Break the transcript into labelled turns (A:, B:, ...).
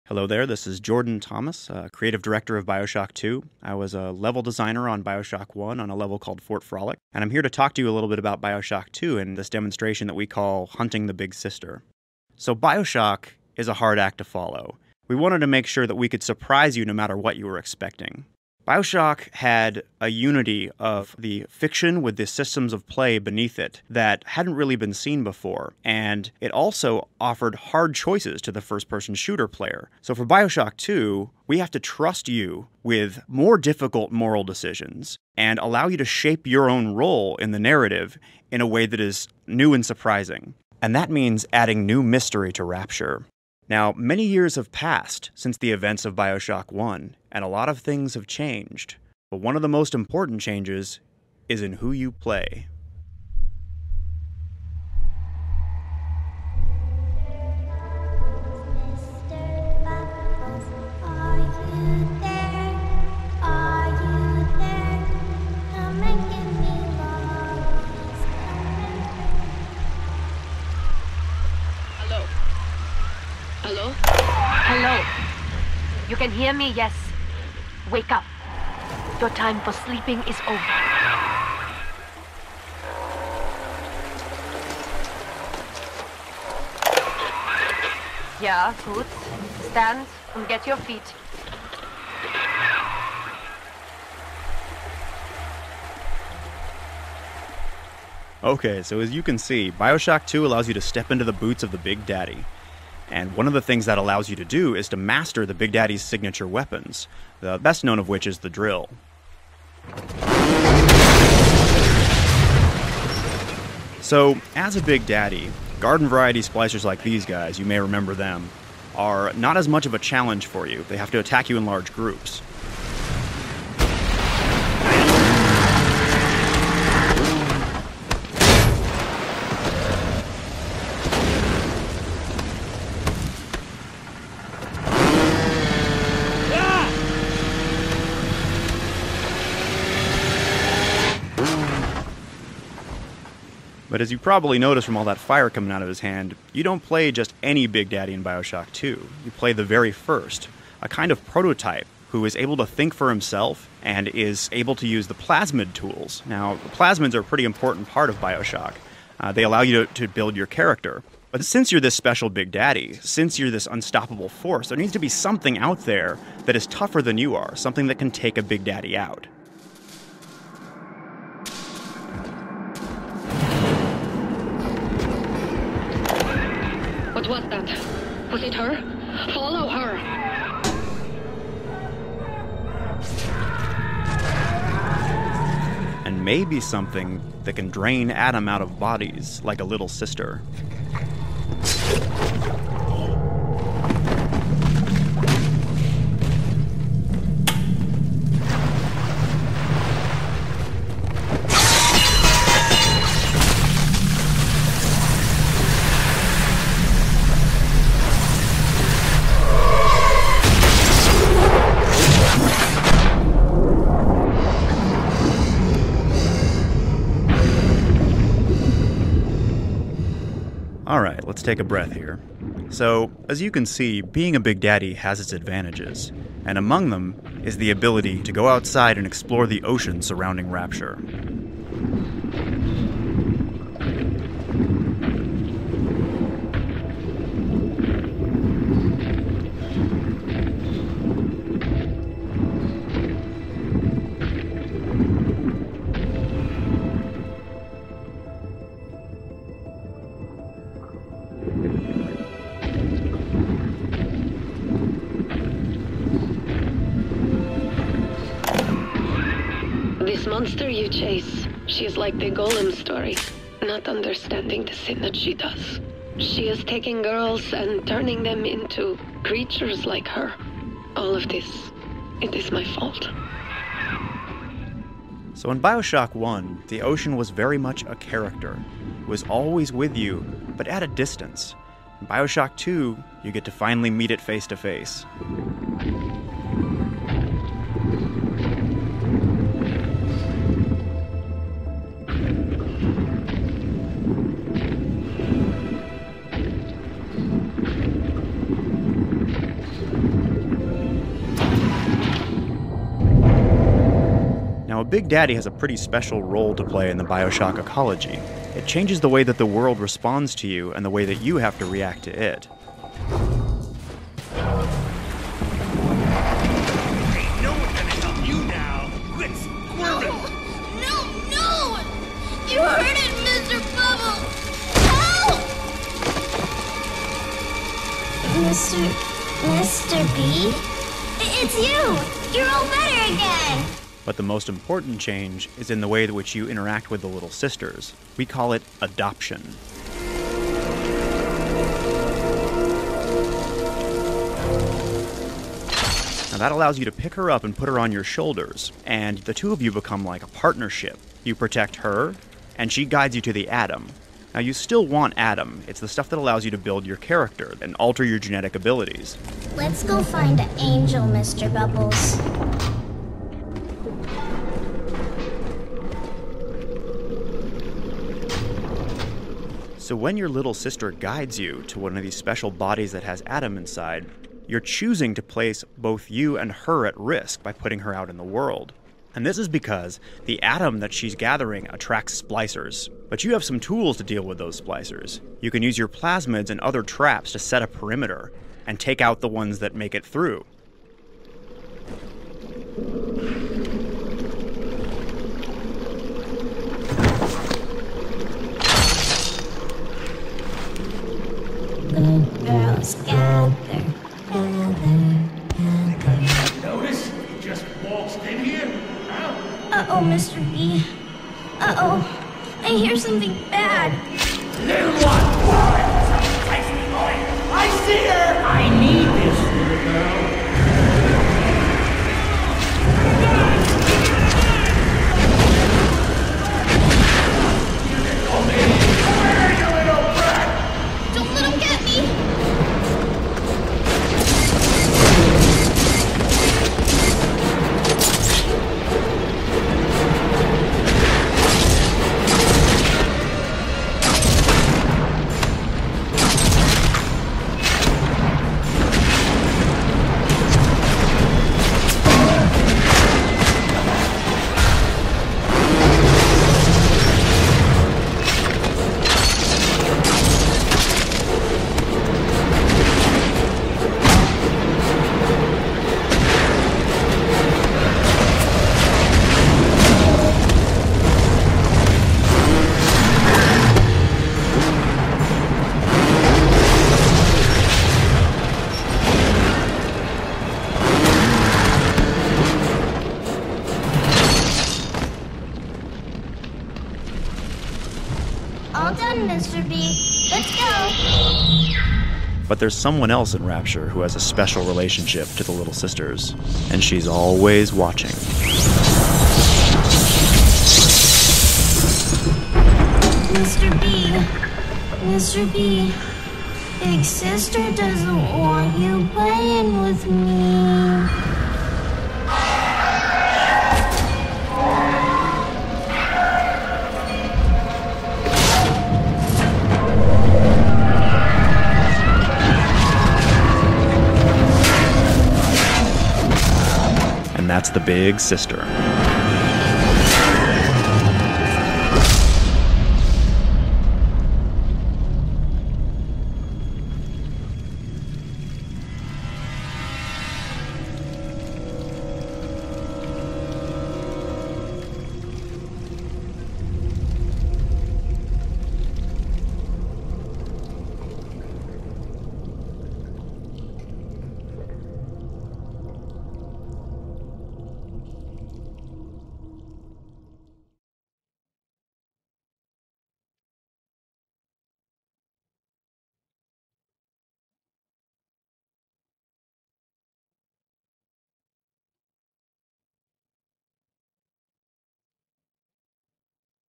A: Hello there, this is Jordan Thomas, creative director of Bioshock 2. I was a level designer on Bioshock 1 on a level called Fort Frolic, and I'm here to talk to you a little bit about Bioshock 2 and this demonstration that we call Hunting the Big Sister. So Bioshock is a hard act to follow. We wanted to make sure that we could surprise you no matter what you were expecting. Bioshock had a unity of the fiction with the systems of play beneath it that hadn't really been seen before, and it also offered hard choices to the first-person shooter player. So for Bioshock 2, we have to trust you with more difficult moral decisions and allow you to shape your own role in the narrative in a way that is new and surprising. And that means adding new mystery to Rapture. Now, many years have passed since the events of Bioshock 1, and a lot of things have changed. But one of the most important changes is in who you play.
B: Hello? Hello? You can hear me? Yes. Wake up. Your time for sleeping is over. Yeah, good. Stand and get your feet.
A: Okay, so as you can see, Bioshock 2 allows you to step into the boots of the Big Daddy. And one of the things that allows you to do is to master the Big Daddy's signature weapons, the best known of which is the drill. So, as a Big Daddy, garden variety splicers like these guys, you may remember them, are not as much of a challenge for you. They have to attack you in large groups. But as you probably noticed from all that fire coming out of his hand, you don't play just any Big Daddy in Bioshock 2. You play the very first, a kind of prototype who is able to think for himself and is able to use the plasmid tools. Now, the plasmids are a pretty important part of Bioshock. They allow you to build your character. But since you're this special Big Daddy, since you're this unstoppable force, there needs to be something out there that is tougher than you are, something that can take a Big Daddy out.
B: What was that? Was it her? Follow her!
A: And maybe something that can drain Adam out of bodies like a little sister. Alright, let's take a breath here. So, as you can see, being a Big Daddy has its advantages, and among them is the ability to go outside and explore the ocean surrounding Rapture.
B: This monster you chase, she is like the Golem story, not understanding the sin that she does. She is taking girls and turning them into creatures like her. All of this, it is my fault.
A: So in Bioshock 1, the ocean was very much a character. It was always with you, but at a distance. In Bioshock 2, you get to finally meet it face to face. Big Daddy has a pretty special role to play in the Bioshock ecology. It changes the way that the world responds to you and the way that you have to react to it.
C: Ain't no one gonna help you now. Quit squirming.
D: No! You heard it, Mr. Bubble! Help! Mr. B? It's you! You're all better again!
A: But the most important change is in the way in which you interact with the little sisters. We call it adoption. Now that allows you to pick her up and put her on your shoulders, and the two of you become like a partnership. You protect her, and she guides you to the Atom. Now you still want Atom. It's the stuff that allows you to build your character and alter your genetic abilities.
D: Let's go find Angel, Mr. Bubbles.
A: So when your little sister guides you to one of these special bodies that has Atom inside, you're choosing to place both you and her at risk by putting her out in the world. And this is because the Atom that she's gathering attracts splicers. But you have some tools to deal with those splicers. You can use your plasmids and other traps to set a perimeter and take out the ones that make it through.
D: Good girls gather.
C: Notice you just waltzed in here? Huh?
D: Uh-oh, Mr. B. Uh-oh. I hear something bad.
C: Little one! Something takes me going. I see her! I need this little girl. Where, you little brat?
D: Don't let him get me! All done, Mr. B. Let's go.
A: But there's someone else in Rapture who has a special relationship to the little sisters, and she's always watching.
D: Mr. B. Mr. B. Big sister doesn't want you playing with me.
A: And that's the big sister.